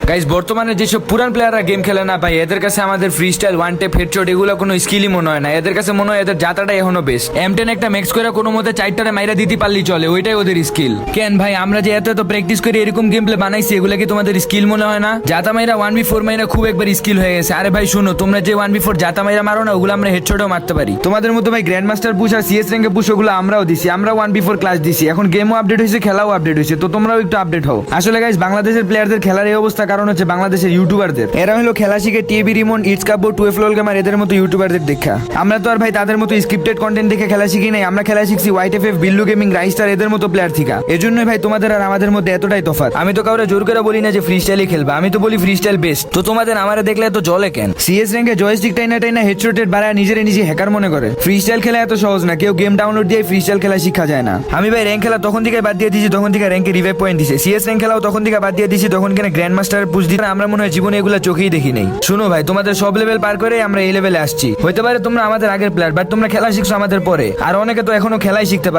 Guys বর্তমানে যেসব পুরান প্লেয়াররা গেম খেলে না ভাই, এদের কাছে আমাদের free style one tap headshot এগুলো কোনো স্কিলই মনে হয় না। এদের কাছে মনে হয় এদের জাতাটাই এখনো বেস্ট। M10 একটা ম্যাক্স করে কোনো মতে 4টারে মাইরা দিতে পারলেই চলে, ওইটাই ওদের স্কিল। কেন ভাই আমরা যে এত প্র্যাকটিস করে এরকম গেম প্লে বানাইছি, এগুলো কি তোমাদের স্কিল মনে হয় না? জাতা মাইরা 1v4 মাইরা খুব একবার স্কিল হয়ে গেছে। আরে ভাই শুনো, তোমরা যে 1v4 জাতা মাইরা মারো না, ওগুলো আমরা হেডশটও মারতে পারি। তোমাদের মতো ভাই গ্র্যান্ড মাস্টার পুশ আর CS র্যাঙ্কে পুশ ওগুলো আমরাও দিছি। আমরা 1v4 ক্লাস দিছি, এখন গেমও আপডেট হয়েছে, খেলাও আপডেট হয়েছে, তো তোমরাও একটু আপডেট হও। আসলে গাইস বাংলাদেশের প্লেয়ারদের খেলার এই অবস্থা কারণ হচ্ছে বাংলাদেশের ইউটিউবারদের। এরা হলো খেলা শিখে TAB Rimon, it's Kabbo, 12 lol gamer এদের মতো ইউটিউবারদের দেখা। আমরা তো আর ভাই তাদের মতো স্ক্রিপ্টেড কন্টেন্ট দেখে খেলা শিখি নাই, আমরা খেলা শিখছি YTFF, বিল্লু গেমিং, রাইস্টার এদের মতো প্লেয়ার থেকে। এজন্যই ভাই তোমাদের আর আমাদের মধ্যে এতটাই তফাৎ। আমি তো কাউরে জোর করে বলি না যে ফ্রি স্টাইলই খেলবা, আমি তো বলি ফ্রি স্টাইল বেস্ট। তো তোমাদের আমারে দেখলে এত জলে কেন? CS র্যাঙ্কে জয়স্টিক টাইনা টাইনা হেডশটেড বাড়ায় নিজের নিজে হ্যাকার মনে করে। ফ্রি স্টাইল খেলা এত সহজ না, কেউ গেম ডাউনলোড দিয়ে ফ্রি স্টাইল খেলা শিখা যায় না। আমি ভাই র্যাঙ্ক খেলা তখন থেকে বাদ দিয়ে দিয়েছি তখন থেকে র্যাঙ্কে রিভাইভ পয়েন্ট দিছে। CS র্যাঙ্ক খেলাও তখন থেকে বাদ দিয়ে দিয়েছি তখন কেন গ্র্যান্ড মাস্টারের পুশ দিতে আমরা মনে হয় জীবনে এগুলো চোখেই দেখি নাই। শুনো ভাই, তোমাদের সব লেভেল পার করে আমরা এই লেভেলে আসছি। হইতে পারে তোমরা আমাদের আগের প্লেয়ার, বাট তোমরা খেলা শিখছো আমাদের পরে, আর অনেকে তো এখনো খেলাই শিখতে পারে।